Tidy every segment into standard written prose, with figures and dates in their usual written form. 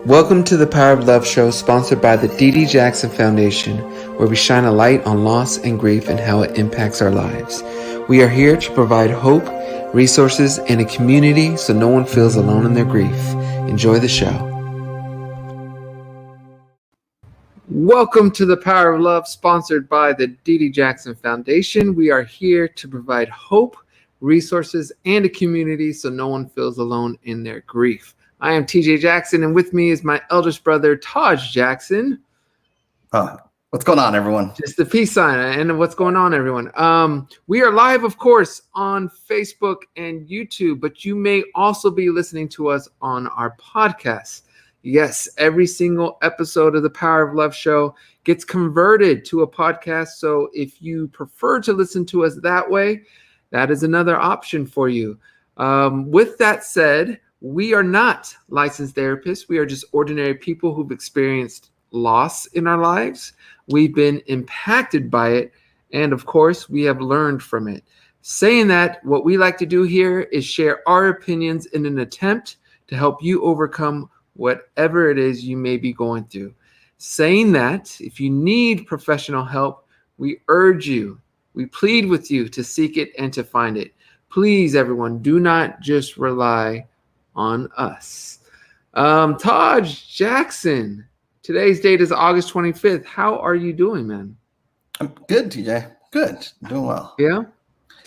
Welcome to the Power of Love show, sponsored by the D.D. Jackson Foundation, where we shine a light on loss and grief and how it impacts our lives. We are here to provide hope, resources, and a community so no one feels alone in their grief. Enjoy the show. Welcome to the Power of Love, sponsored by the D.D. Jackson Foundation. We are here to provide hope, resources, and a community so no one feels alone in their grief. I am TJ Jackson, and with me is my eldest brother, Taj Jackson. What's going on, everyone? Just the peace sign. And what's going on, everyone? We are live, of course, on Facebook and YouTube, but you may also be listening to us on our podcast. Yes, every single episode of the Power of Love show gets converted to a podcast. So if you prefer to listen to us that way, that is another option for you. With that said, we are not licensed therapists. We are just ordinary people who've experienced loss in our lives. We've been impacted by it. And of course, we have learned from it. Saying that, what we like to do here is share our opinions in an attempt to help you overcome whatever it is you may be going through. Saying that, if you need professional help, we urge you, we plead with you to seek it and to find it. Please, everyone, do not just rely on us. Taj Jackson, today's date is August 25th. How are you doing, man? I'm good, TJ. Good. Doing well. Yeah?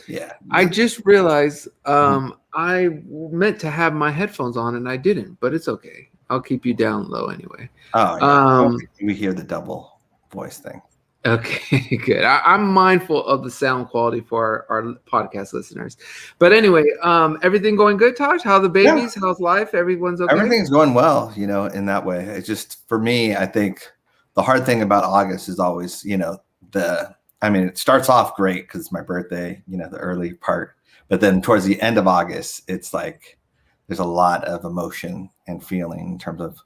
Yeah. I just realized I meant to have my headphones on and I didn't, but it's okay. I'll keep you down low anyway. Oh, yeah. We hear the double voice thing. Okay, good. I'm mindful of the sound quality for our podcast listeners. But anyway, everything going good, Taj? How are the babies? Yeah. How's life? Everyone's okay? Everything's going well, in that way. It's just, for me, I think the hard thing about August is always, it starts off great because it's my birthday, the early part. But then towards the end of August, it's like there's a lot of emotion and feeling in terms of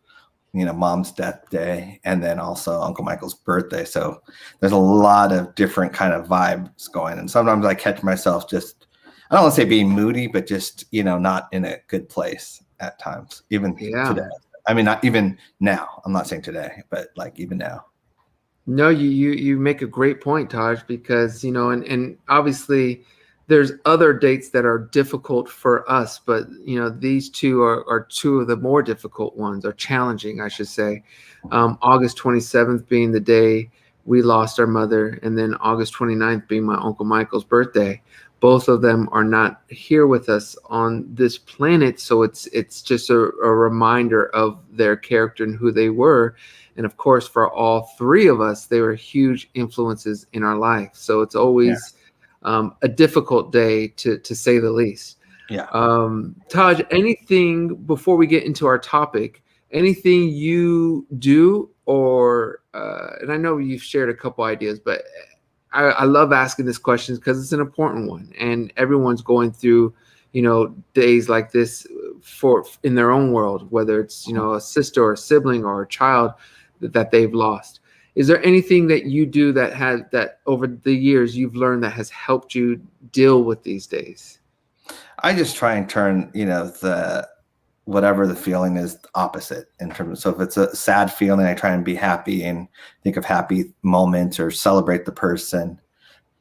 Mom's death day, and then also Uncle Michael's birthday. So there's a lot of different kind of vibes going. And sometimes I catch myself just, I don't want to say being moody, but just, not in a good place at times, even today. I mean, not even now. I'm not saying today, but like even now. No, you make a great point, Taj, because, and obviously there's other dates that are difficult for us, but these two are two of the more difficult ones, or challenging, I should say. August 27th being the day we lost our mother, and then August 29th being my Uncle Michael's birthday. Both of them are not here with us on this planet, so it's just a reminder of their character and who they were. And of course, for all three of us, they were huge influences in our life. So it's always a difficult day to say the least. Yeah. Taj, anything before we get into our topic, anything you do or, and I know you've shared a couple ideas, but I love asking this question because it's an important one, and everyone's going through, days like this in their own world, whether it's, a sister or a sibling or a child that they've lost. Is there anything that you do that over the years you've learned that has helped you deal with these days? I just try and turn, whatever the feeling is, opposite in terms of, so if it's a sad feeling, I try and be happy and think of happy moments or celebrate the person.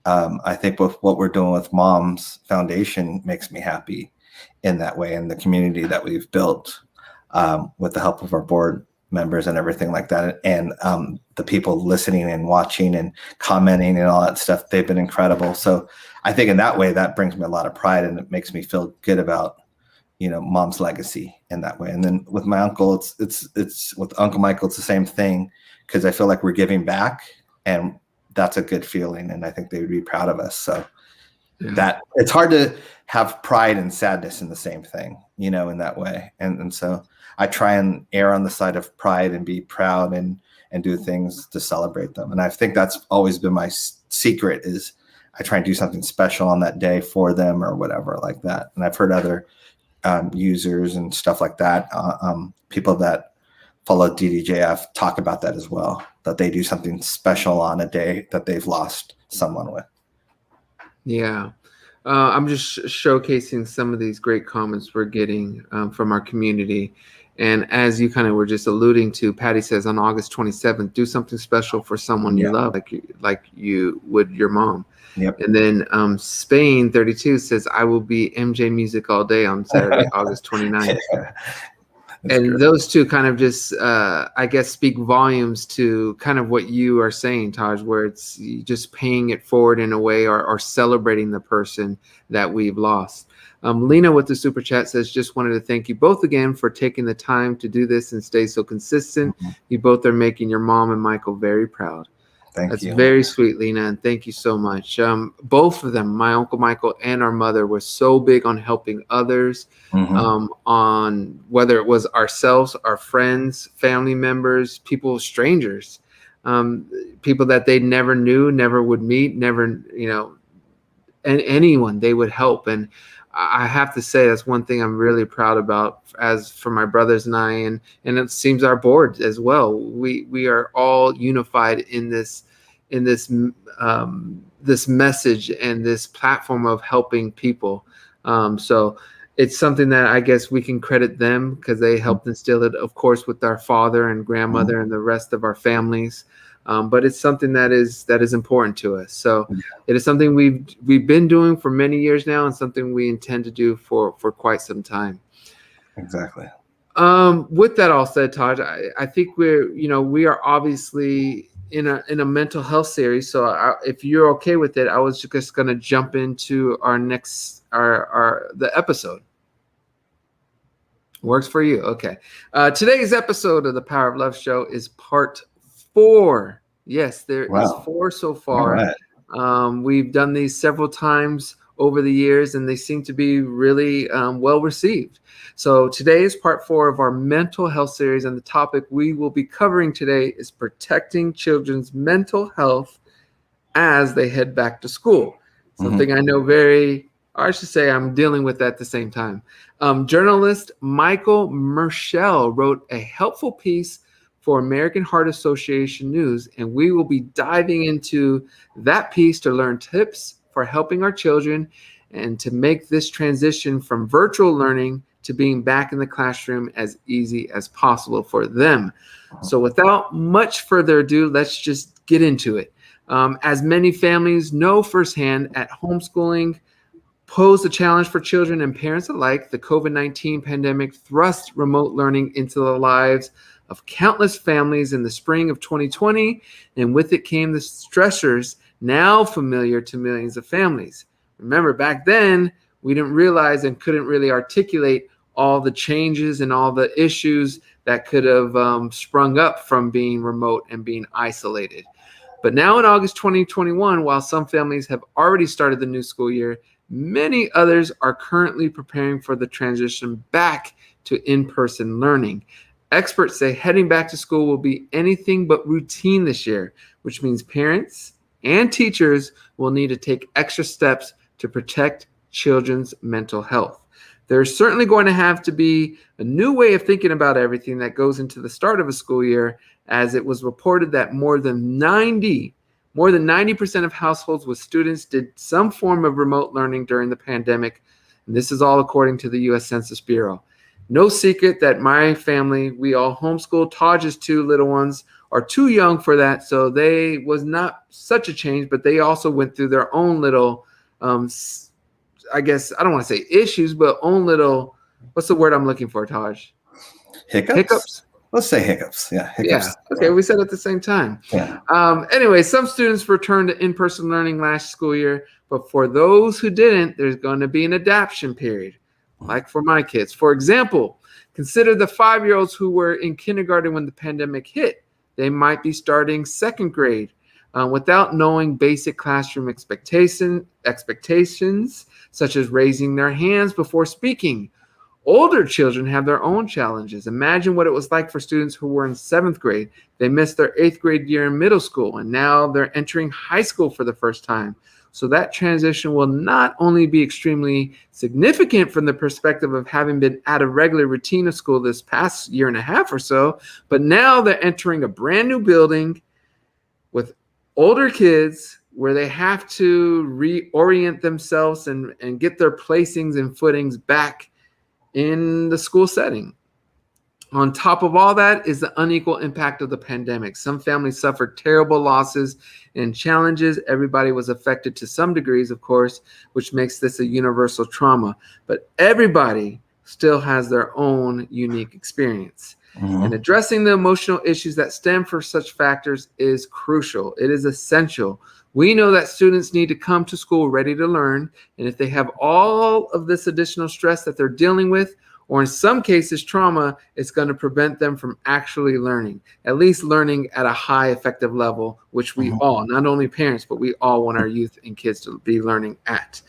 I think with what we're doing with Mom's Foundation makes me happy in that way, and the community that we've built with the help of our board members and everything like that, and the people listening and watching and commenting and all that stuff, they've been incredible. So I think in that way that brings me a lot of pride, and it makes me feel good about Mom's legacy in that way. And then with my uncle, it's with Uncle Michael, it's the same thing, because I feel like we're giving back, and that's a good feeling, and I think they would be proud of us. So that it's hard to have pride and sadness in the same thing, in that way. And so I try and err on the side of pride and be proud and do things to celebrate them. And I think that's always been my secret, is I try and do something special on that day for them or whatever like that. And I've heard other users and stuff like that, people that follow DDJF talk about that as well, that they do something special on a day that they've lost someone with. Yeah. I'm just showcasing some of these great comments we're getting from our community. And as you kind of were just alluding to, Patty says on August 27th, do something special for someone you love, like you would your mom. Yep. And then Spain 32 says, I will be MJ Music all day on Saturday, August 29th. And great. those two kind of just, I guess, speak volumes to kind of what you are saying, Taj, where it's just paying it forward in a way or celebrating the person that we've lost. Lena with the super chat says, just wanted to thank you both again for taking the time to do this and stay so consistent. Mm-hmm. You both are making your mom and Michael very proud. That's very sweet, Lena, and thank you so much. Both of them, my Uncle Michael and our mother, were so big on helping others, on whether it was ourselves, our friends, family members, people, strangers, people that they never knew, never would meet, never, and anyone they would help. And I have to say that's one thing I'm really proud about, as for my brothers and I, and it seems our board as well. We are all unified in this this message and this platform of helping people. So it's something that I guess we can credit them, because they helped instill it, of course, with our father and grandmother and the rest of our families. But it's something that is important to us. So it is something we've been doing for many years now, and something we intend to do for quite some time. Exactly. With that all said, Taj, I think we are obviously in a mental health series. So if you're okay with it, I was just going to jump into our next the episode. Works for you? Okay. Today's episode of the Power of Love show is part 4. Yes, there is 4 so far. Right. We've done these several times over the years, and they seem to be really well received. So today is part 4 of our mental health series, and the topic we will be covering today is protecting children's mental health as they head back to school. Something I know I should say I'm dealing with at the same time. Journalist Michael Merschel wrote a helpful piece for American Heart Association News, and we will be diving into that piece to learn tips for helping our children and to make this transition from virtual learning to being back in the classroom as easy as possible for them. So without much further ado, let's just get into it. As many families know firsthand, at homeschooling posed a challenge for children and parents alike. The COVID-19 pandemic thrust remote learning into the lives of countless families in the spring of 2020, and with it came the stressors now familiar to millions of families. Remember, back then, we didn't realize and couldn't really articulate all the changes and all the issues that could have sprung up from being remote and being isolated. But now in August 2021, while some families have already started the new school year, many others are currently preparing for the transition back to in-person learning. Experts say heading back to school will be anything but routine this year, which means parents and teachers will need to take extra steps to protect children's mental health. There's certainly going to have to be a new way of thinking about everything that goes into the start of a school year, as it was reported that more than 90% of households with students did some form of remote learning during the pandemic. And this is all according to the U.S. Census Bureau. No secret that my family, we all homeschooled. Taj's 2 little ones are too young for that, so they was not such a change, but they also went through their own little, I guess, I don't want to say issues, but own little, what's the word I'm looking for, Taj? Hiccups? Let's say hiccups. Yeah, hiccups. Yeah, okay, we said it at the same time. Yeah. Anyway, some students returned to in-person learning last school year, but for those who didn't, there's going to be an adaptation period. Like for my kids. For example, consider the 5-year-olds who were in kindergarten when the pandemic hit. They might be starting 2nd grade without knowing basic classroom expectations, such as raising their hands before speaking. Older children have their own challenges. Imagine what it was like for students who were in 7th grade. They missed their 8th grade year in middle school, and now they're entering high school for the first time. So that transition will not only be extremely significant from the perspective of having been out of regular routine of school this past year and a half or so, but now they're entering a brand new building with older kids, where they have to reorient themselves and get their placings and footings back in the school setting. On top of all that is the unequal impact of the pandemic. Some families suffered terrible losses and challenges. Everybody was affected to some degrees, of course, which makes this a universal trauma. But everybody still has their own unique experience. Mm-hmm. And addressing the emotional issues that stem from such factors is crucial. It is essential. We know that students need to come to school ready to learn. And if they have all of this additional stress that they're dealing with, or in some cases trauma, it's going to prevent them from actually learning, at least learning at a high effective level, which we all, not only parents, but we all want our youth and kids to be learning at.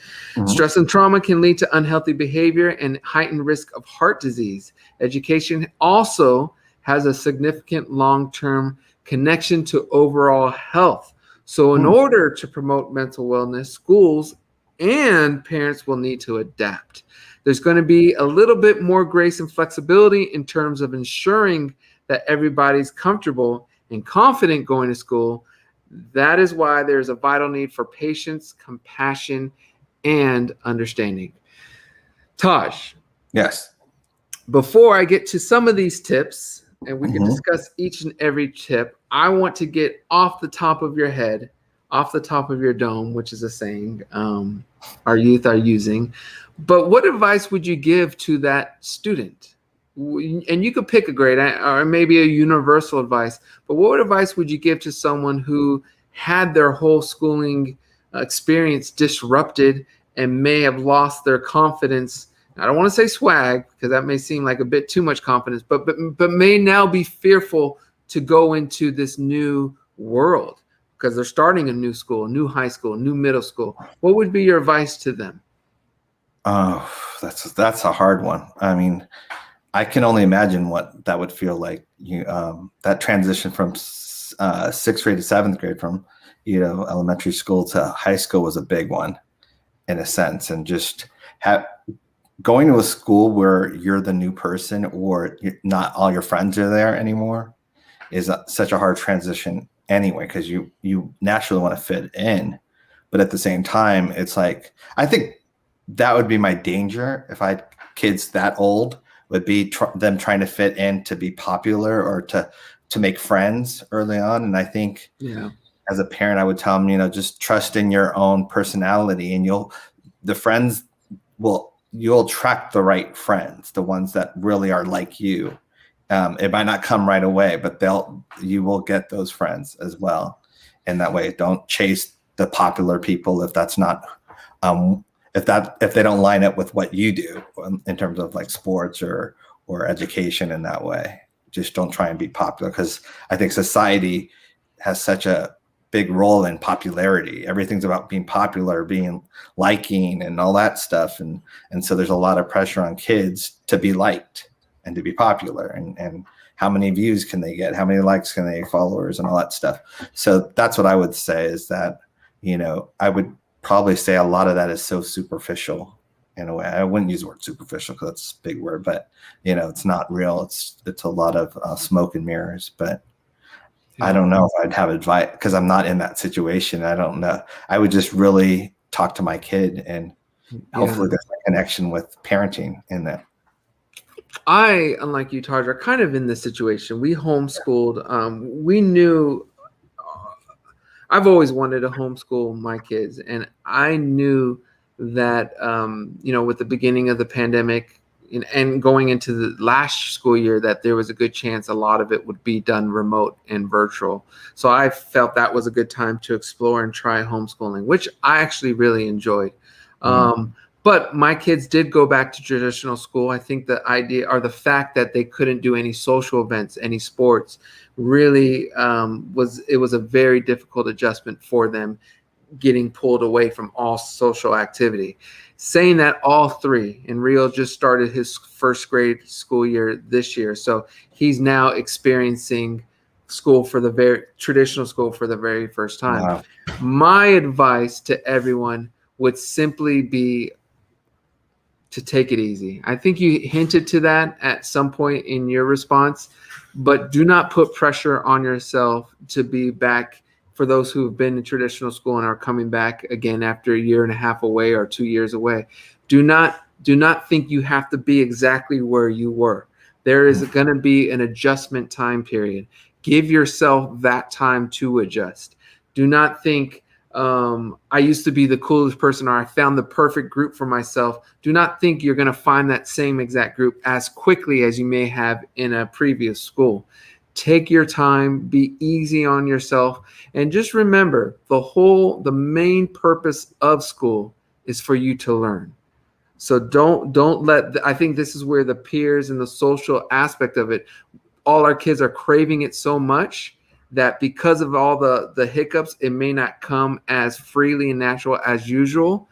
Stress and trauma can lead to unhealthy behavior and heightened risk of heart disease. Education also has a significant long-term connection to overall health. So in order to promote mental wellness, schools and parents will need to adapt. There's going to be a little bit more grace and flexibility in terms of ensuring that everybody's comfortable and confident going to school. That is why there's a vital need for patience, compassion, and understanding. Taj. Yes. Before I get to some of these tips, and we can discuss each and every tip, I want to get off the top of your head, off the top of your dome, which is a saying our youth are using. But what advice would you give to that student? And you could pick a grade or maybe a universal advice, but what advice would you give to someone who had their whole schooling experience disrupted and may have lost their confidence? I don't want to say swag because that may seem like a bit too much confidence, but may now be fearful to go into this new world because they're starting a new school, new high school, new middle school. What would be your advice to them? Oh, that's a hard one. I mean, I can only imagine what that would feel like. That transition from sixth grade to seventh grade, from elementary school to high school, was a big one, in a sense. And just going to a school where you're the new person, or not all your friends are there anymore, is such a hard transition anyway, because you naturally want to fit in, but at the same time, it's like, I think that would be my danger if I had kids that old, would be them trying to fit in to be popular or to make friends early on. And I think as a parent, I would tell them, just trust in your own personality, and you'll attract the right friends, the ones that really are like you. It might not come right away, but you will get those friends as well. And that way, don't chase the popular people if that's not if they don't line up with what you do in terms of like sports or education in that way. Just don't try and be popular, because I think society has such a big role in popularity. Everything's about being popular, liking and all that stuff. And so there's a lot of pressure on kids to be liked and to be popular, and how many views can they get? How many likes can they get, followers and all that stuff. So that's what I would say, is that, I would probably say a lot of that is so superficial in a way. I wouldn't use the word superficial because that's a big word, but it's not real. It's a lot of smoke and mirrors. But I don't know if I'd have advice, because I'm not in that situation. I don't know. I would just really talk to my kid, and hopefully there's a connection with parenting in that. I, unlike you, Taj, are kind of in this situation. We homeschooled. We knew I've always wanted to homeschool my kids, and I knew that with the beginning of the pandemic and going into the last school year, that there was a good chance a lot of it would be done remote and virtual. So I felt that was a good time to explore and try homeschooling, which I actually really enjoyed. But my kids did go back to traditional school. I think the idea, or the fact that they couldn't do any social events, any sports, really was a very difficult adjustment for them, getting pulled away from all social activity. Saying that, all three, and Rio just started his first grade school year this year, so he's now experiencing traditional school for the very first time. Wow. My advice to everyone would simply be to take it easy. I think you hinted to that at some point in your response, but do not put pressure on yourself to be back for those who have been in traditional school and are coming back again after a year and a half away or 2 years away. Do not think you have to be exactly where you were. There is going to be an adjustment time period. Give yourself that time to adjust. Do not think I used to be the coolest person, or I found the perfect group for myself. Do not think you're going to find that same exact group as quickly as you may have in a previous school. Take your time, be easy on yourself, and just remember the main purpose of school is for you to learn. So I think this is where the peers and the social aspect of it, all our kids are craving it so much that because of all the hiccups, it may not come as freely and natural as usual.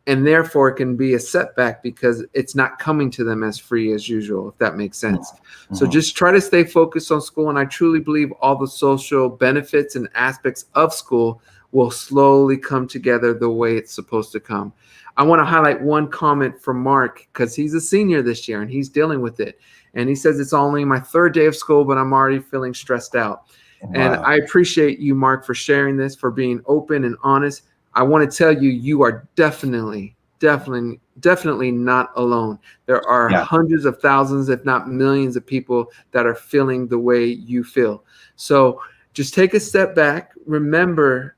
And therefore it can be a setback because it's not coming to them as free as usual, if that makes sense. Mm-hmm. So just try to stay focused on school. And I truly believe all the social benefits and aspects of school will slowly come together the way it's supposed to come. I want to highlight one comment from Mark because he's a senior this year and he's dealing with it. And he says, it's only my third day of school, but I'm already feeling stressed out. Wow. And I appreciate you, Mark, for sharing this, for being open and honest. I want to tell you, you are definitely not alone. There are hundreds of thousands, if not millions of people that are feeling the way you feel. So just take a step back. Remember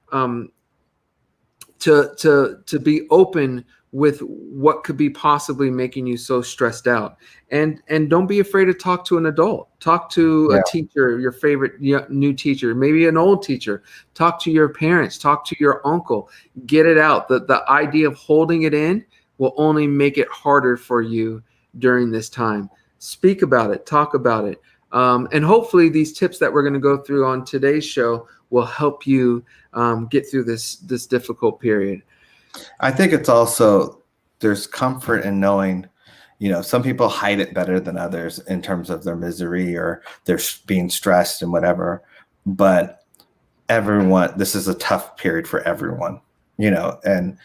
to be open with what could be possibly making you so stressed out. And don't be afraid to talk to an adult. Talk to a teacher, your favorite new teacher, maybe an old teacher. Talk to your parents, talk to your uncle. Get it out. The idea of holding it in will only make it harder for you during this time. Speak about it, talk about it. And hopefully these tips that we're going to go through on today's show will help you get through this difficult period. I think it's also, there's comfort in knowing, some people hide it better than others in terms of their misery or they're being stressed and whatever. But this is a tough period for everyone, and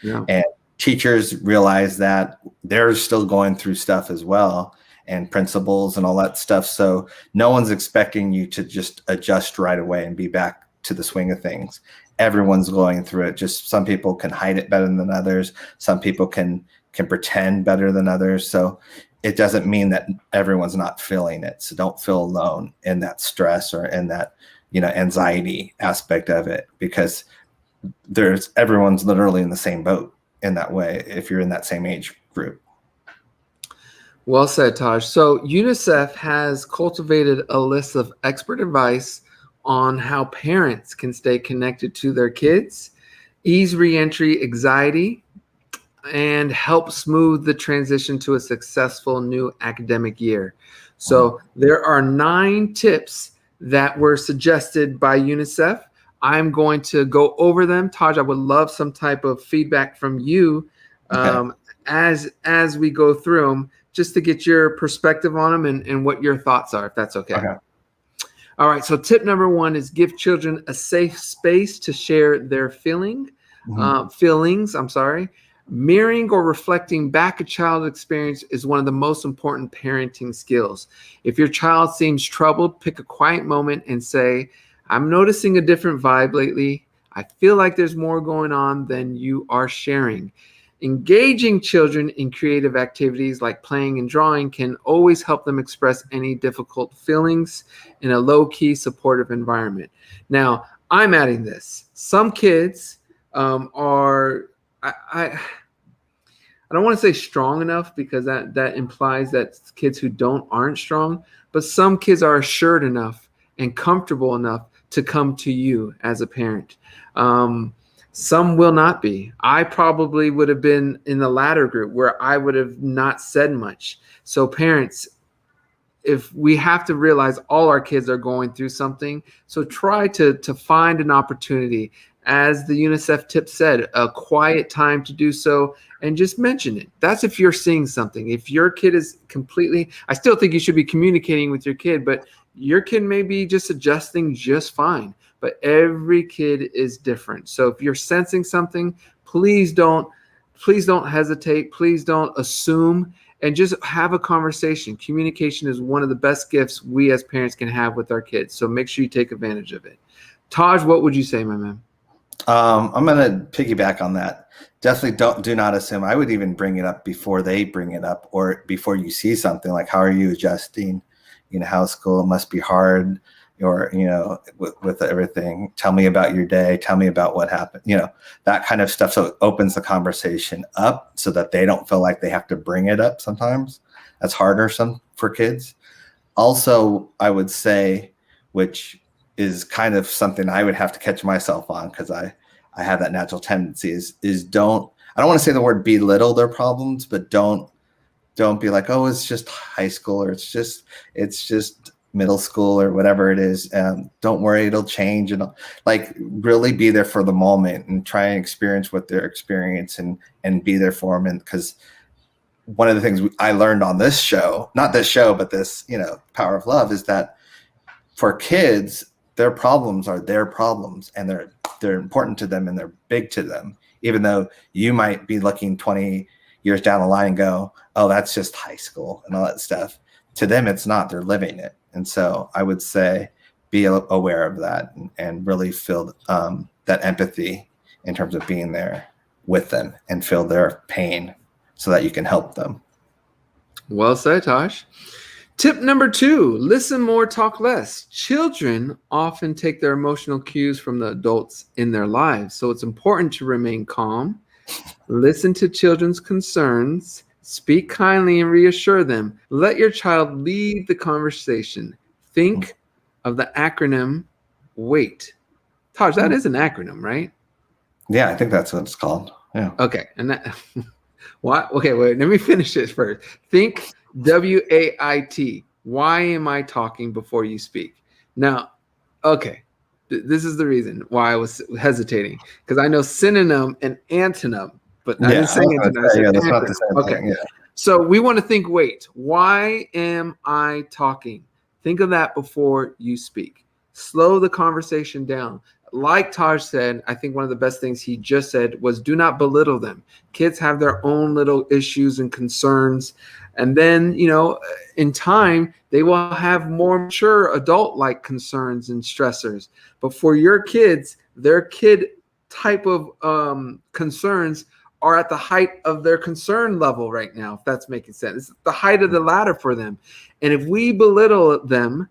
teachers realize that they're still going through stuff as well, and principals and all that stuff. So no one's expecting you to just adjust right away and be back to the swing of things. Everyone's going through it. Just some people can hide it better than others. Some people can pretend better than others. So it doesn't mean that everyone's not feeling it. So don't feel alone in that stress or in that, anxiety aspect of it, because everyone's literally in the same boat in that way if you're in that same age group. Well said, Taj. So UNICEF has cultivated a list of expert advice on how parents can stay connected to their kids, ease reentry anxiety, and help smooth the transition to a successful new academic year. So there are 9 tips that were suggested by UNICEF. I'm going to go over them. Taj, I would love some type of feedback from you as we go through them, just to get your perspective on them and what your thoughts are, if that's okay. All right, so tip number 1 is give children a safe space to share their feelings. Mirroring or reflecting back a child's experience is one of the most important parenting skills. If your child seems troubled, pick a quiet moment and say, I'm noticing a different vibe lately. I feel like there's more going on than you are sharing. Engaging children in creative activities like playing and drawing can always help them express any difficult feelings in a low-key, supportive environment. Now, I'm adding this. Some kids are, I don't want to say strong enough because that implies that kids who aren't strong, but some kids are assured enough and comfortable enough to come to you as a parent. Some will not be. I probably would have been in the latter group where I would have not said much. So parents, if we have to realize all our kids are going through something, so try to find an opportunity. As the UNICEF tip said, a quiet time to do so and just mention it. That's if you're seeing something. If your kid is I still think you should be communicating with your kid, but your kid may be just adjusting just fine. But every kid is different. So if you're sensing something, please don't hesitate. Please don't assume, and just have a conversation. Communication is one of the best gifts we as parents can have with our kids. So make sure you take advantage of it. Taj, what would you say, my man? I'm gonna piggyback on that. Definitely do not assume. I would even bring it up before they bring it up, or before you see something like, how are you adjusting? How's school? It must be hard, or with everything. Tell me about your day. Tell me about what happened. That kind of stuff. So it opens the conversation up so that they don't feel like they have to bring it up. Sometimes that's harder for kids. Also, I would say, which is kind of something I would have to catch myself on, because I have that natural tendency, is I don't want to say the word belittle their problems, but don't be like, oh, it's just high school, or it's just middle school, or whatever it is. Don't worry, it'll change. And like, really be there for the moment and try and experience what they're experiencing, and be there for them. And because one of the things I learned on this show, not this show, but this, Power of Love, is that for kids, their problems are their problems, and they're important to them, and they're big to them, even though you might be looking 20 years down the line and go, oh, that's just high school and all that stuff. To them, it's not. They're living it. And so I would say, be aware of that, and really feel that empathy in terms of being there with them, and feel their pain so that you can help them. Well said, Tosh. Tip number 2, listen more, talk less. Children often take their emotional cues from the adults in their lives, so it's important to remain calm, listen to children's concerns, speak kindly and reassure them. Let your child lead the conversation. Think of the acronym WAIT. Taj, that is an acronym, right? Yeah, I think that's what it's called. Yeah. Okay. And that what? Okay, wait, let me finish this first. Think W.A.I.T. Why am I talking before you speak? Now, okay, this is the reason why I was hesitating, because I know synonym and antonym, but I didn't say antonym. That's not the same okay. thing. Yeah. So we want to think, wait, why am I talking? Think of that before you speak. Slow the conversation down. Like Taj said, I think one of the best things he just said was, do not belittle them. Kids have their own little issues and concerns. And then, in time, they will have more mature adult-like concerns and stressors. But for your kids, their kid type of concerns are at the height of their concern level right now, if that's making sense. It's the height of the ladder for them. And if we belittle them,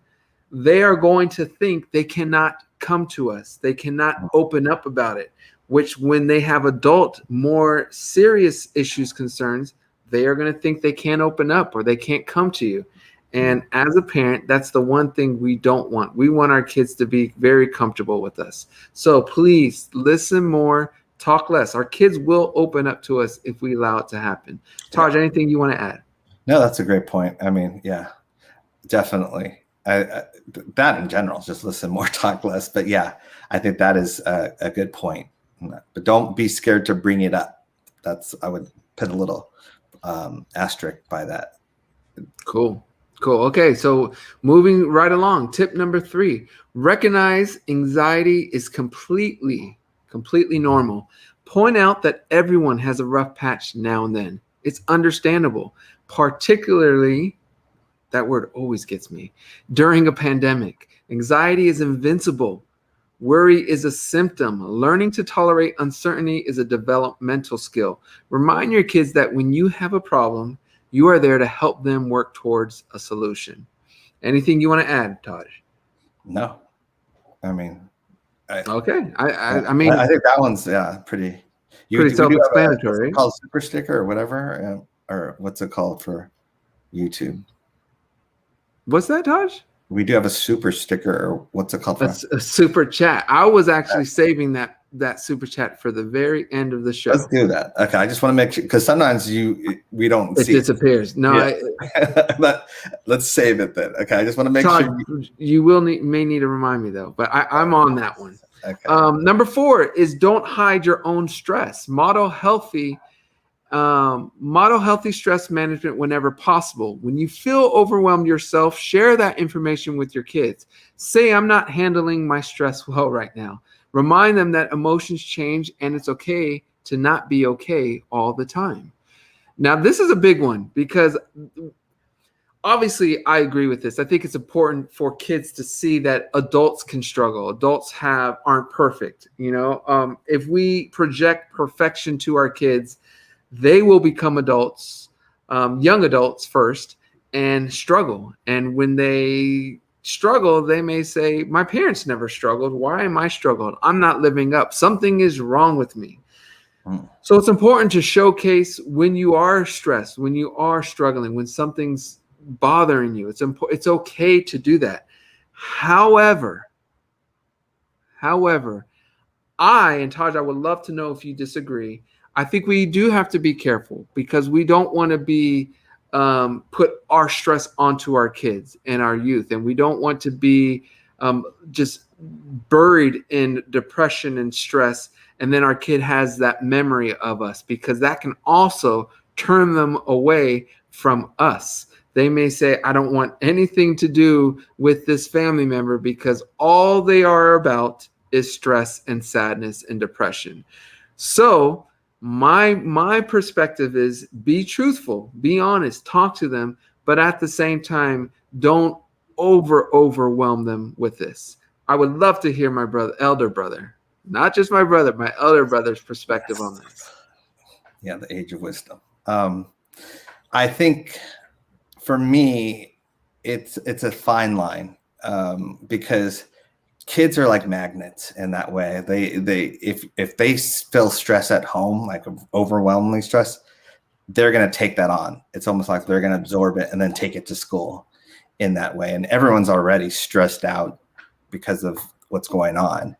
they are going to think they cannot come to us. They cannot open up about it, which when they have adult, more serious issues, concerns, they are going to think they can't open up or they can't come to you. And as a parent, that's the one thing we don't want. We want our kids to be very comfortable with us. So please listen more, talk less. Our kids will open up to us if we allow it to happen. Taj, anything you want to add? No, that's a great point. I mean, yeah, definitely. That in general, just listen more, talk less. But yeah, I think that is a good point. But don't be scared to bring it up. I would put a little asterisk by that. Cool. Okay, so moving right along. Tip number 3, recognize anxiety is completely normal. Point out that everyone has a rough patch now and then. It's understandable, particularly, that word always gets me, during a pandemic. Anxiety is invincible. Worry is a symptom. Learning to tolerate uncertainty is a developmental skill. Remind your kids that when you have a problem, you are there to help them work towards a solution. Anything you want to add, Taj? No. I mean, okay. I mean, I think that one's pretty self-explanatory. It's called super sticker or whatever, or what's it called for YouTube? What's that, Taj? We do have a super sticker, or what's it called? That's a super chat. I was actually saving that super chat for the very end of the show. Let's do that. Okay, I just want to make sure, because sometimes we don't see it disappears. No, yeah. Let's save it then. Okay, I just want to make Todd, sure you may need to remind me though. But I'm on that one. Okay. Number 4 is don't hide your own stress. Model healthy stress management whenever possible. When you feel overwhelmed yourself, share that information with your kids. Say, I'm not handling my stress well right now. Remind them that emotions change and it's okay to not be okay all the time. Now, this is a big one because obviously I agree with this. I think it's important for kids to see that adults can struggle. Adults aren't perfect. If we project perfection to our kids, they will become adults, young adults first, and struggle. And when they struggle, they may say, my parents never struggled. Why am I struggling? I'm not living up. Something is wrong with me. So it's important to showcase when you are stressed, when you are struggling, when something's bothering you. It's okay to do that. However, I and Taj, I would love to know if you disagree. I think we do have to be careful because we don't want to be put our stress onto our kids and our youth, and we don't want to be just buried in depression and stress, and then our kid has that memory of us, because that can also turn them away from us. They may say, I don't want anything to do with this family member because all they are about is stress and sadness and depression. So my perspective is, be truthful, be honest, talk to them, but at the same time, don't overwhelm them with this. I would love to hear my elder brother, not just my brother, my elder brother's perspective on this. Yeah, the age of wisdom. I think for me, it's a fine line, because kids are like magnets in that way. If they feel stress at home, like overwhelmingly stress, they're going to take that on. It's almost like they're going to absorb it and then take it to school in that way. And everyone's already stressed out because of what's going on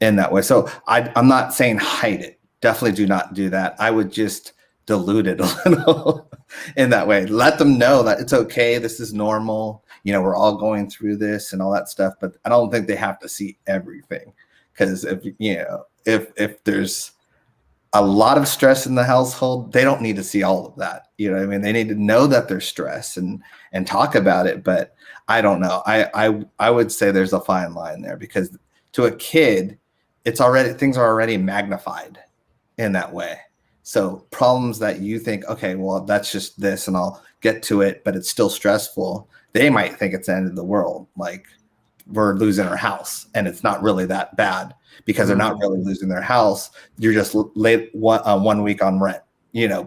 in that way. So I'm not saying hide it. Definitely do not do that. I would just dilute it a little in that way. Let them know that it's okay. This is normal. We're all going through this and all that stuff, but I don't think they have to see everything, because if there's a lot of stress in the household, they don't need to see all of that. They need to know that there's stress and talk about it. But I don't know. I would say there's a fine line there, because to a kid, things are already magnified in that way. So problems that you think, okay, well, that's just this and I'll get to it, but it's still stressful, they might think it's the end of the world. Like, we're losing our house, and it's not really that bad, because they're not really losing their house. You're just late 1 week on rent,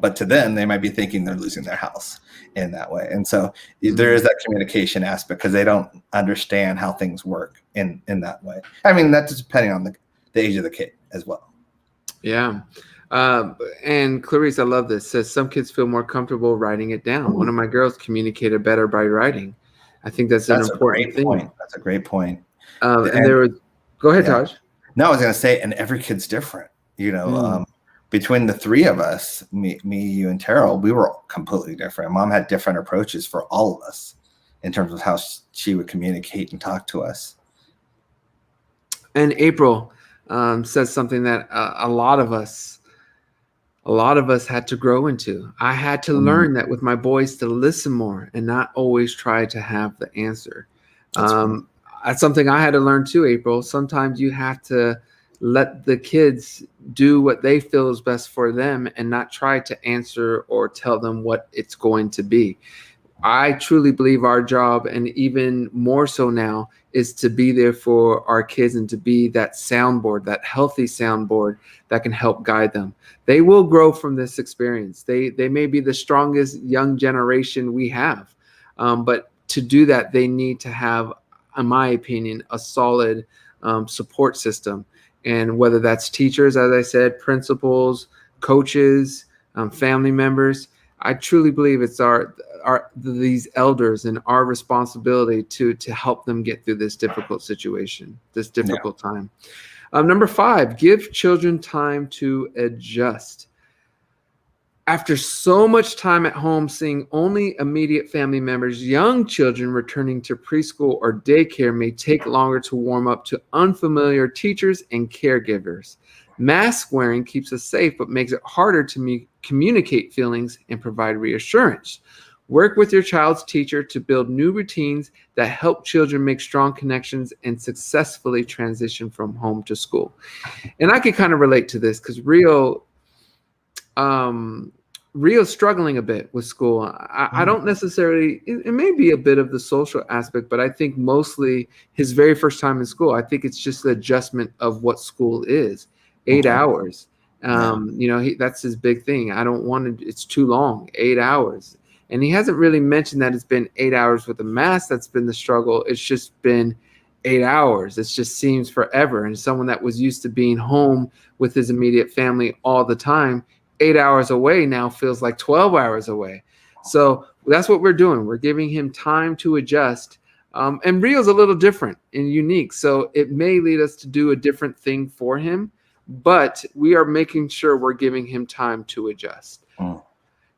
but to them, they might be thinking they're losing their house in that way. And so there is that communication aspect, because they don't understand how things work in that way. I mean, that's depending on the age of the kid as well. Yeah. And Clarice, I love this, says some kids feel more comfortable writing it down. One of my girls communicated better by writing. I think that's an important thing. Point. That's a great point. Go ahead, Taj. No, I was going to say, and every kid's different. Between the three of us, me, you, and Terrell, we were completely different. Mom had different approaches for all of us in terms of how she would communicate and talk to us. And April says something that a lot of us had to grow into. I had to learn that with my boys, to listen more and not always try to have the answer. That's something I had to learn too, April. Sometimes you have to let the kids do what they feel is best for them and not try to answer or tell them what it's going to be. I truly believe our job, and even more so now, is to be there for our kids and to be that soundboard, that healthy soundboard that can help guide them. They will grow from this experience. They may be the strongest young generation we have. But to do that, they need to have, in my opinion, a solid support system. And whether that's teachers, as I said, principals, coaches, family members, I truly believe it's these elders and our responsibility to help them get through this difficult situation, this difficult time. Number 5, give children time to adjust. After so much time at home seeing only immediate family members, young children returning to preschool or daycare may take longer to warm up to unfamiliar teachers and caregivers. Mask wearing keeps us safe, but makes it harder to communicate feelings and provide reassurance. Work with your child's teacher to build new routines that help children make strong connections and successfully transition from home to school. And I could kind of relate to this, because Rio, Rio's struggling a bit with school. I don't necessarily, it may be a bit of the social aspect, but I think mostly his very first time in school, I think it's just the adjustment of what school is. 8 hours. That's his big thing. I don't want to, it's too long, 8 hours. And he hasn't really mentioned that it's been 8 hours with a mask that's been the struggle. It's just been 8 hours. It just seems forever. And someone that was used to being home with his immediate family all the time, 8 hours away now feels like 12 hours away. So that's what we're doing. We're giving him time to adjust. And Rio's a little different and unique. So it may lead us to do a different thing for him, but we are making sure we're giving him time to adjust.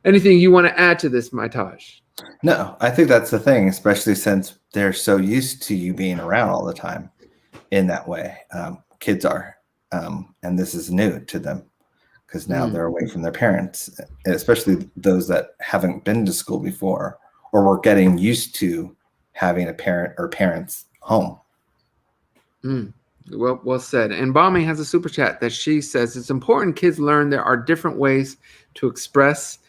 Anything you want to add to this, my Taj? No, I think that's the thing, especially since they're so used to you being around all the time in that way. Kids are, and this is new to them because now they're away from their parents, especially those that haven't been to school before or were getting used to having a parent or parents home. Well said. And Balmy has a super chat that she says it's important kids learn there are different ways to express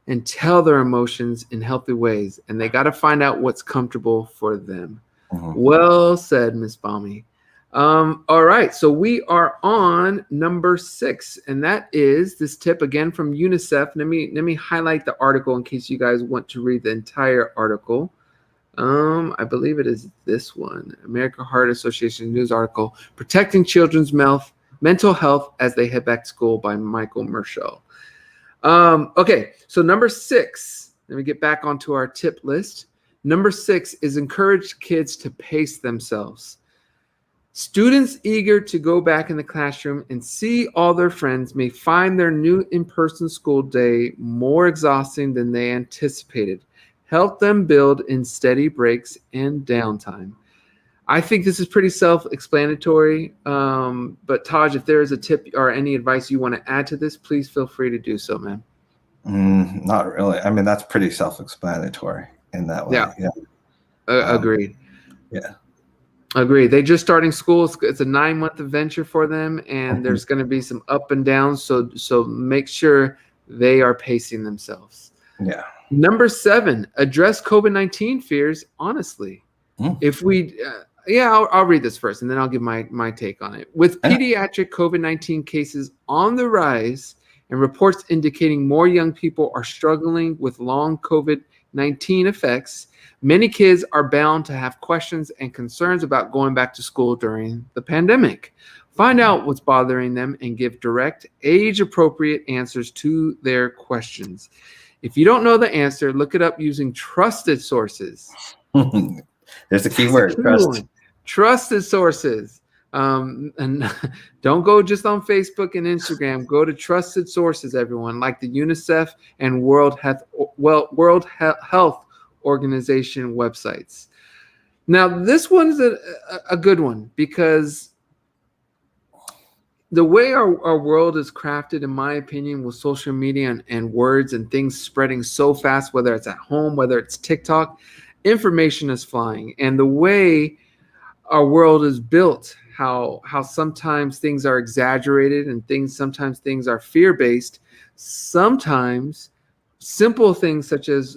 and tell their emotions in healthy ways, and they got to find out what's comfortable for them. Well said, Miss Balmy. All right, so we are on number 6, and that is this tip again from UNICEF. Let me highlight the article in case you guys want to read the entire article. I believe it is this one, American Heart Association news article, Protecting Children's Mental Health as They Head Back to School by Michael Merschel. Okay, so number 6, let me get back onto our tip list. Number 6 is encourage kids to pace themselves. Students eager to go back in the classroom and see all their friends may find their new in-person school day more exhausting than they anticipated. Help them build in steady breaks and downtime. I think this is pretty self-explanatory, but Taj, if there is a tip or any advice you want to add to this, please feel free to do so, man. Not really. I mean, that's pretty self-explanatory in that way. Yeah. Agreed. Yeah. Agreed. They just starting school. It's a 9-month adventure for them, and there's going to be some up and downs. So make sure they are pacing themselves. Yeah. Number 7, address COVID-19 fears honestly. If we, I'll read this first, and then I'll give my take on it. With pediatric COVID-19 cases on the rise and reports indicating more young people are struggling with long COVID-19 effects, many kids are bound to have questions and concerns about going back to school during the pandemic. Find out what's bothering them and give direct, age-appropriate answers to their questions. If you don't know the answer, look it up using trusted sources. There's a key word, trust. Trusted sources. And don't go just on Facebook and Instagram. Go to trusted sources, everyone, like the UNICEF and World Health Organization websites. Now, this one's a good one because the way our world is crafted, in my opinion, with social media and words and things spreading so fast, whether it's at home, whether it's TikTok, information is flying. And the way our world is built, how sometimes things are exaggerated and sometimes things are fear-based. Sometimes simple things such as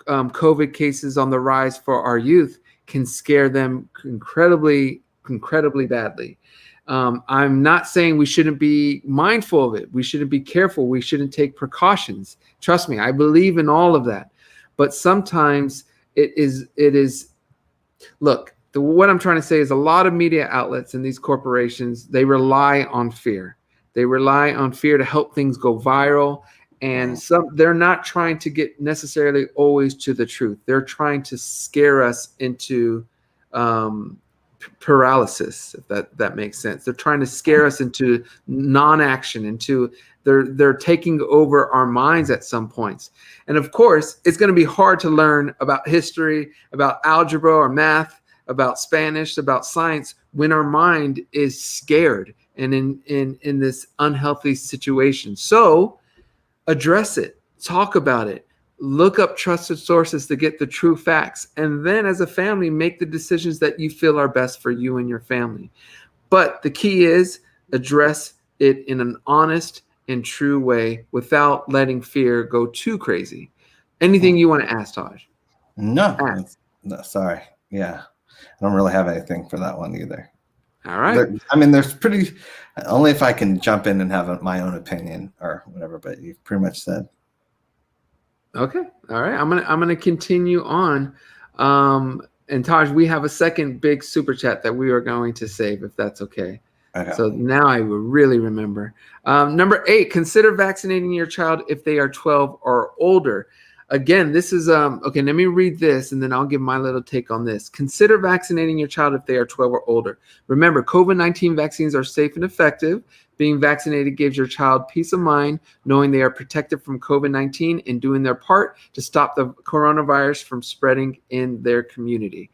COVID cases on the rise for our youth can scare them incredibly badly. I'm not saying we shouldn't be mindful of it. We shouldn't be careful. We shouldn't take precautions. Trust me, I believe in all of that. But sometimes it is. Look, what I'm trying to say is a lot of media outlets and these corporations, they rely on fear. They rely on fear to help things go viral. And they're not trying to get necessarily always to the truth. They're trying to scare us into paralysis, if that makes sense. They're trying to scare us into non-action, they're taking over our minds at some points. And of course, it's going to be hard to learn about history, about algebra or math, about Spanish, about science when our mind is scared and in this unhealthy situation. So address it, talk about it, look up trusted sources to get the true facts, and then as a family, make the decisions that you feel are best for you and your family. But the key is address it in an honest and true way without letting fear go too crazy. Anything you want to ask, Taj? No, no, sorry. Yeah, I don't really have anything for that one either. All right. There's pretty, only if I can jump in and have my own opinion or whatever, but you've pretty much said. Okay. All right. I'm gonna continue on. And Taj, we have a second big super chat that we are going to save, if that's okay. Okay. So now I will really remember. Number 8, consider vaccinating your child if they are 12 or older. Again, this is okay. Let me read this, and then I'll give my little take on this. Consider vaccinating your child if they are 12 or older. Remember, COVID-19 vaccines are safe and effective. Being vaccinated gives your child peace of mind, knowing they are protected from COVID-19 and doing their part to stop the coronavirus from spreading in their community.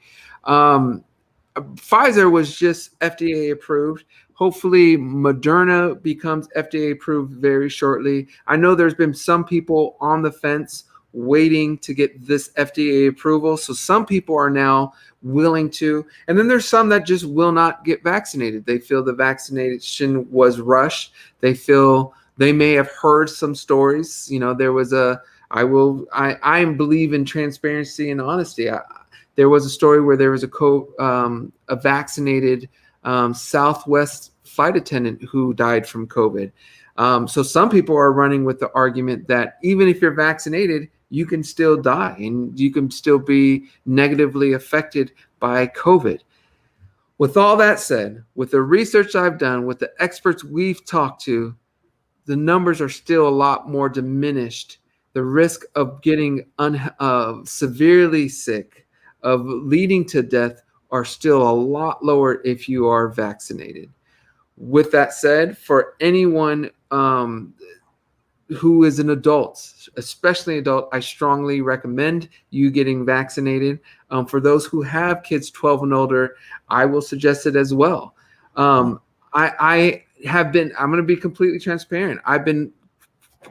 Pfizer was just FDA approved. Hopefully, Moderna becomes FDA approved very shortly. I know there's been some people on the fence waiting to get this FDA approval. So some people are now willing to, and then there's some that just will not get vaccinated. They feel the vaccination was rushed. They feel they may have heard some stories. You know, there was I believe in transparency and honesty. There was a story where there was a vaccinated Southwest flight attendant who died from COVID. So some people are running with the argument that even if you're vaccinated, you can still die and you can still be negatively affected by COVID. With all that said, with the research I've done, with the experts we've talked to, the numbers are still a lot more diminished. The risk of getting severely sick, of leading to death, are still a lot lower if you are vaccinated. With that said, for anyone who is an adult, especially adult, I strongly recommend you getting vaccinated. For those who have kids 12 and older, I will suggest it as well. I have been, I'm going to be completely transparent. I've been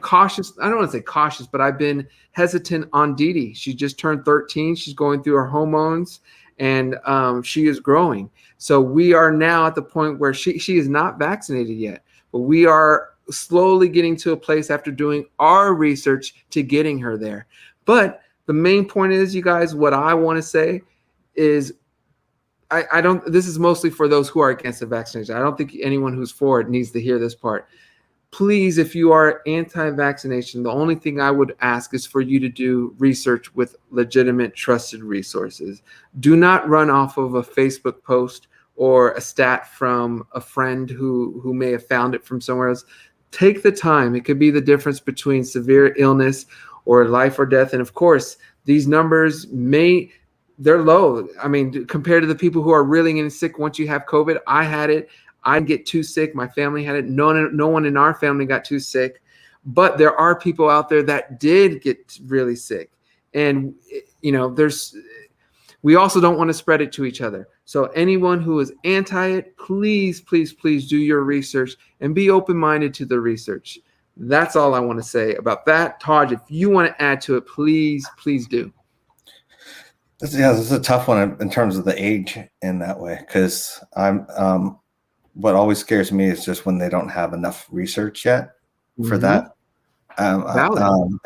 cautious. I don't want to say cautious, but I've been hesitant on Dee. She just turned 13. She's going through her hormones and she is growing. So we are now at the point where she is not vaccinated yet, but we are slowly getting to a place after doing our research to getting her there. But the main point is, you guys, what I want to say is I don't, this is mostly for those who are against the vaccination. I don't think anyone who's for it needs to hear this part. Please, if you are anti-vaccination, the only thing I would ask is for you to do research with legitimate, trusted resources. Do not run off of a Facebook post or a stat from a friend who may have found it from somewhere else. Take the time. It could be the difference between severe illness or life or death. And of course, these numbers they're low. I mean, compared to the people who are really getting sick once you have COVID. I had it. I get too sick. My family had it. No one in our family got too sick. But there are people out there that did get really sick. And, you know, we also don't want to spread it to each other. So anyone who is anti it, please, please, please do your research and be open-minded to the research. That's all I want to say about that. Taj, if you want to add to it, please, please do. This is a tough one in terms of the age in that way, because what always scares me is just when they don't have enough research yet for that,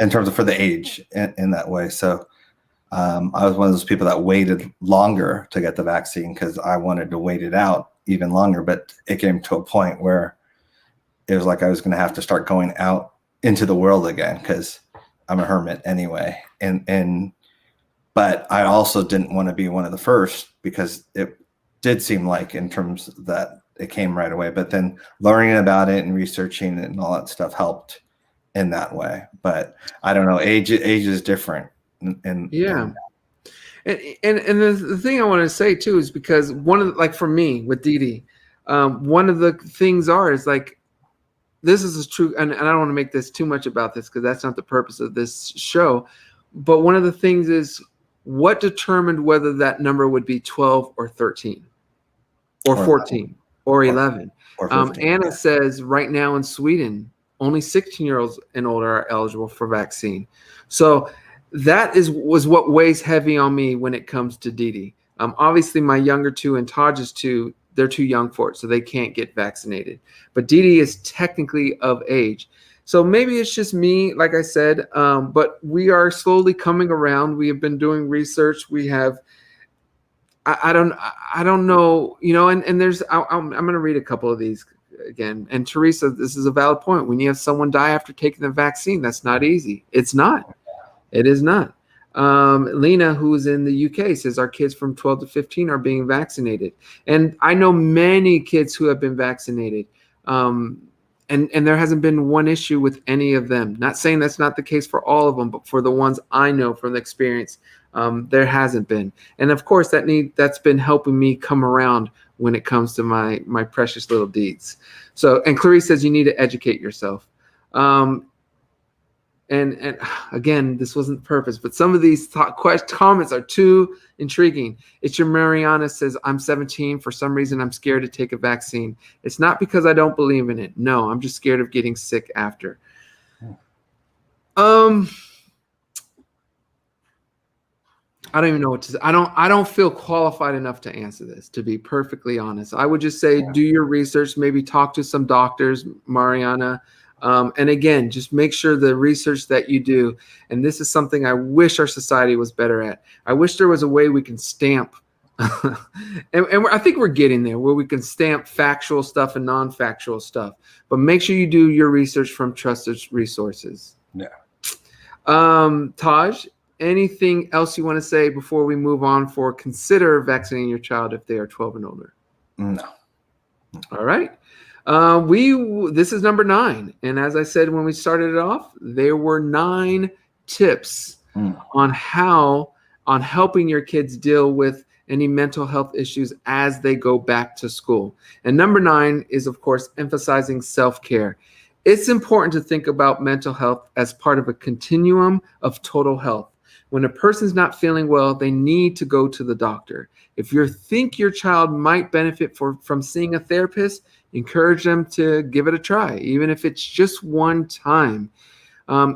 in terms of for the age in that way. So I was one of those people that waited longer to get the vaccine because I wanted to wait it out even longer. But it came to a point where it was like I was going to have to start going out into the world again because I'm a hermit anyway. But I also didn't want to be one of the first because it did seem like in terms that it came right away. But then learning about it and researching it and all that stuff helped in that way. But I don't know, age is different. And the thing I want to say too is because for me with Dee, one of the things is like, this is true, and I don't want to make this too much about this because that's not the purpose of this show. But one of the things is what determined whether that number would be 12 or 13 or 14 or 11. Anna says right now in Sweden, only 16-year-olds and older are eligible for vaccine. So that was what weighs heavy on me when it comes to Dee. Obviously, my younger two and Taj's two, they're too young for it, so they can't get vaccinated. But Dee is technically of age. So maybe it's just me, like I said, but we are slowly coming around. We have been doing research. We have, I don't know, and there's, I'm going to read a couple of these again. And Teresa, this is a valid point. When you have someone die after taking the vaccine, that's not easy. It's not. It is not. Lena, who's in the UK, says our kids from 12 to 15 are being vaccinated. And I know many kids who have been vaccinated. And there hasn't been one issue with any of them. Not saying that's not the case for all of them, but for the ones I know from the experience, there hasn't been. And of course, that's been helping me come around when it comes to my precious little deeds. So, and Clarice says you need to educate yourself. And again, this wasn't the purpose, but some of these comments are too intriguing. It's your Mariana says, I'm 17. For some reason, I'm scared to take a vaccine. It's not because I don't believe in it. No, I'm just scared of getting sick after. I don't even know what to say. I don't feel qualified enough to answer this, to be perfectly honest. I would just say do your research, maybe talk to some doctors, Mariana. And again, just make sure the research that you do, and this is something I wish our society was better at. I wish there was a way we can stamp, and I think we're getting there, where we can stamp factual stuff and non-factual stuff. But make sure you do your research from trusted resources. Yeah. Taj, anything else you want to say before we move on for consider vaccinating your child if they are 12 and older? No. All right. This is number 9. And as I said, when we started it off, there were 9 tips on helping your kids deal with any mental health issues as they go back to school. And number 9 is, of course, emphasizing self-care. It's important to think about mental health as part of a continuum of total health. When a person's not feeling well, they need to go to the doctor. If you think your child might benefit from seeing a therapist, encourage them to give it a try, even if it's just one time.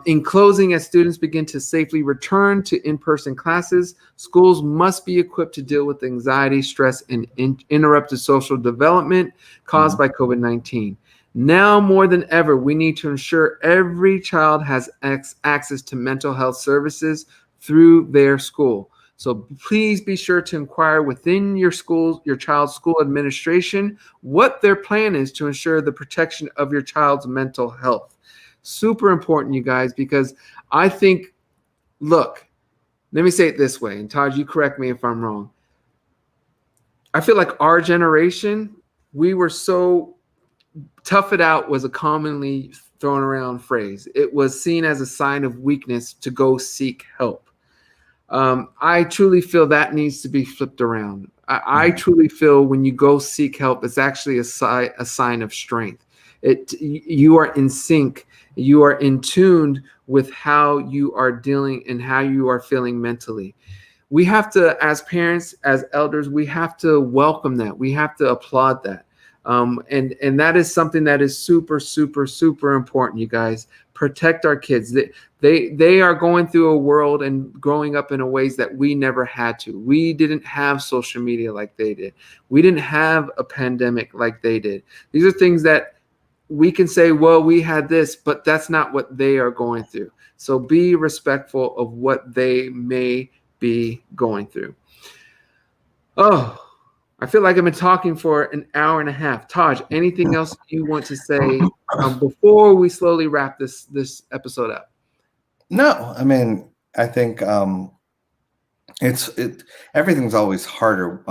In closing, as students begin to safely return to in-person classes, schools must be equipped to deal with anxiety, stress, and interrupted social development caused by COVID-19. Now more than ever, we need to ensure every child has access to mental health services through their school. So please be sure to inquire within your child's school administration, what their plan is to ensure the protection of your child's mental health. Super important, you guys, because I think, look, let me say it this way, and Taj, you correct me if I'm wrong. I feel like our generation, we were so tough it out was a commonly thrown around phrase. It was seen as a sign of weakness to go seek help. I truly feel that needs to be flipped around. I truly feel when you go seek help, it's actually a sign of strength. You are in sync. You are in tuned with how you are dealing and how you are feeling mentally. We have to, as parents, as elders, we have to welcome that. We have to applaud that. And that is something that is super, super, super important, you guys. Protect our kids. They are going through a world and growing up in ways that we never had to. We didn't have social media like they did. We didn't have a pandemic like they did. These are things that we can say, well, we had this, but that's not what they are going through. So be respectful of what they may be going through. Oh, I feel like I've been talking for an hour and a half. Taj, anything else you want to say before we slowly wrap this episode up? No, I mean, I think everything's always harder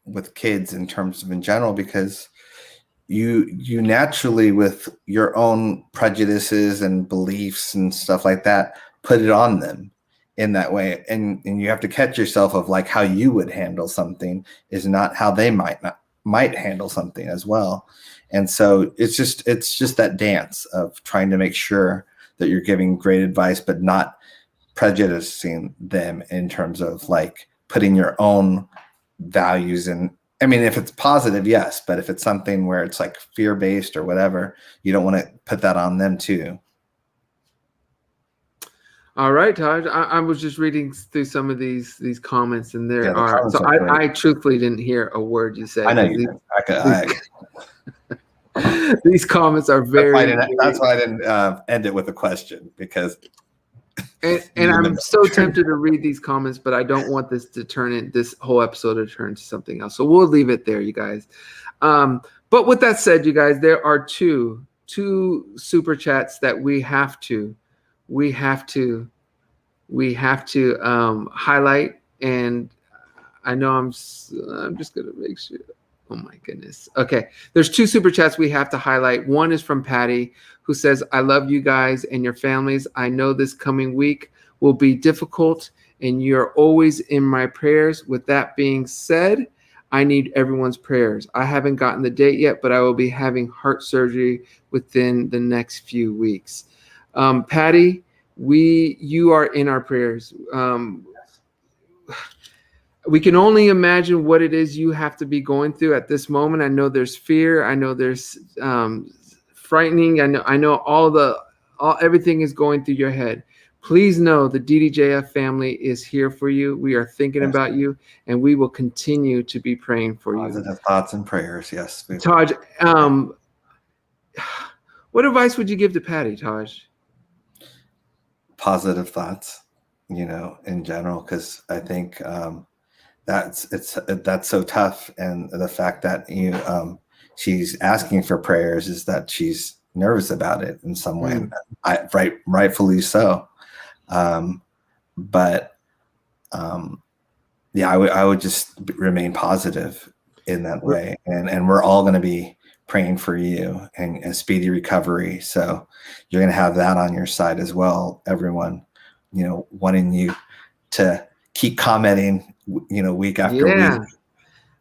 with kids in terms of in general, because you naturally, with your own prejudices and beliefs and stuff like that, put it on them in that way, and you have to catch yourself of like how you would handle something is not how they might handle something as well. And so it's just that dance of trying to make sure that you're giving great advice, but not prejudicing them in terms of like putting your own values in. I mean, if it's positive, yes, but if it's something where it's like fear-based or whatever, you don't want to put that on them too. All right, Taj. I was just reading through some of these comments, and there are. So I truthfully didn't hear a word you said. I know you did. These comments are That's why I didn't end it with a question, because. And I'm so tempted to read these comments, but I don't want this whole episode to turn to something else. So we'll leave it there, you guys. But with that said, you guys, there are two super chats that we have to highlight. And I know I'm just gonna make sure. Oh my goodness. Okay. There's two super chats we have to highlight. One is from Patty, who says, I love you guys and your families. I know this coming week will be difficult and you're always in my prayers. With that being said, I need everyone's prayers. I haven't gotten the date yet, but I will be having heart surgery within the next few weeks. Patty, you are in our prayers. We can only imagine what it is you have to be going through at this moment. I know there's fear. I know there's frightening. I know everything is going through your head. Please know the DDJF family is here for you. We are thinking about you, and we will continue to be praying for you. Positive thoughts and prayers. Yes. Taj, what advice would you give to Patty, Taj? Positive thoughts, in general, because I think that's so tough, and the fact that she's asking for prayers is that she's nervous about it in some way. Rightfully so. But I would just remain positive in that way, and we're all going to be praying for you and a speedy recovery. So you're going to have that on your side as well. Everyone, wanting you to keep commenting, week after week.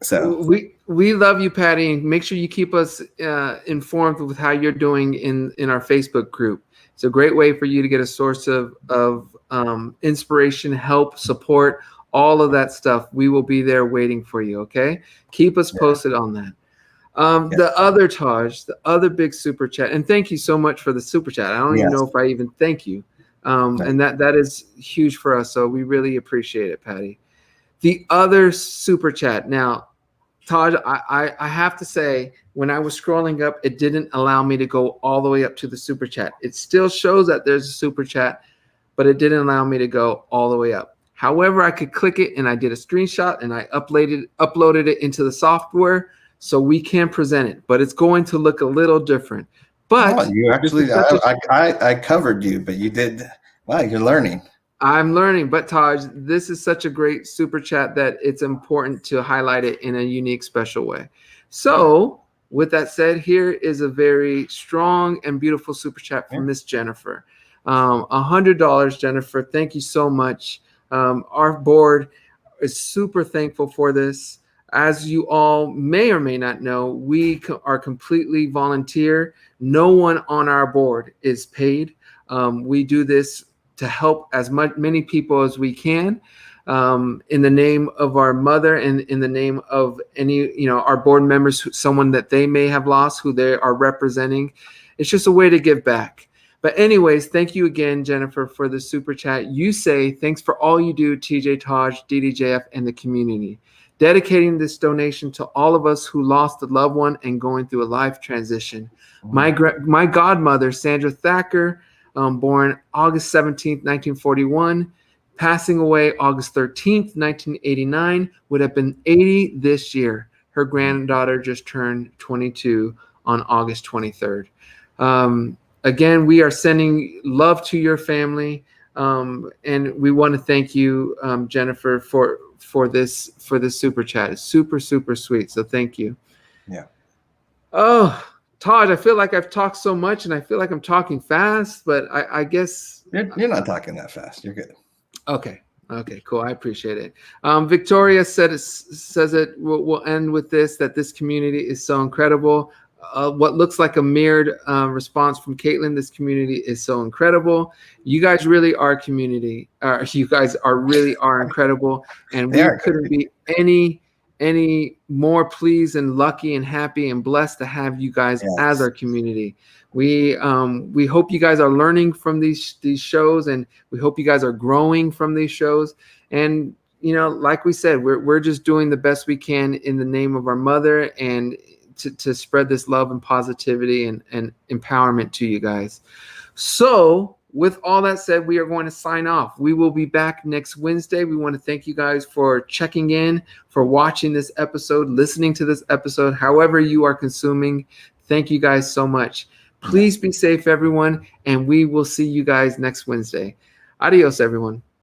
So we love you, Patty, and make sure you keep us informed with how you're doing in our Facebook group. It's a great way for you to get a source of inspiration, help, support, all of that stuff. We will be there waiting for you. Okay, keep us posted on that. The other Taj, the other big super chat, and thank you so much for the super chat. I don't even know if I even thank you. And that is huge for us. So we really appreciate it, Patty. The other super chat. Now, Taj, I have to say, when I was scrolling up, it didn't allow me to go all the way up to the super chat. It still shows that there's a super chat, but it didn't allow me to go all the way up. However, I could click it, and I did a screenshot, and I uploaded it into the software so we can present it. But it's going to look a little different. But you actually, I covered you, but you did. Wow, you're learning. I'm learning, but Taj, this is such a great super chat that it's important to highlight it in a unique, special way. So with that said, here is a very strong and beautiful super chat from Miss Jennifer. $100, Jennifer. Thank you so much. Our board is super thankful for this. As you all may or may not know, we are completely volunteer. No one on our board is paid. We do this to help as many people as we can, in the name of our mother and in the name of any, our board members, someone that they may have lost, who they are representing. It's just a way to give back. But anyways, thank you again, Jennifer, for the super chat. You say, thanks for all you do, TJ, Taj, DDJF, and the community. Dedicating this donation to all of us who lost a loved one and going through a life transition. My godmother, Sandra Thacker, born August 17th, 1941, passing away August 13th, 1989, would have been 80 this year. Her granddaughter just turned 22 on August 23rd. Again, we are sending love to your family, and we want to thank you, Jennifer, for this super chat. It's super, super sweet. So thank you. Yeah. Oh, Todd, I feel like I've talked so much, and I feel like I'm talking fast, but I guess you're not talking that fast. You're good. Okay, cool. I appreciate it. Victoria says it. We'll end with this: that this community is so incredible. What looks like a mirrored response from Caitlin. This community is so incredible. You guys really are community. You guys really are incredible, and we couldn't be any more pleased and lucky and happy and blessed to have you guys as our community. We hope you guys are learning from these shows, and we hope you guys are growing from these shows. And like we said, we're just doing the best we can in the name of our mother and to spread this love and positivity and empowerment to you guys. So with all that said, we are going to sign off. We will be back next Wednesday. We want to thank you guys for checking in, for watching this episode, listening to this episode, however you are consuming. Thank you guys so much. Please be safe, everyone, and we will see you guys next Wednesday. Adios, everyone.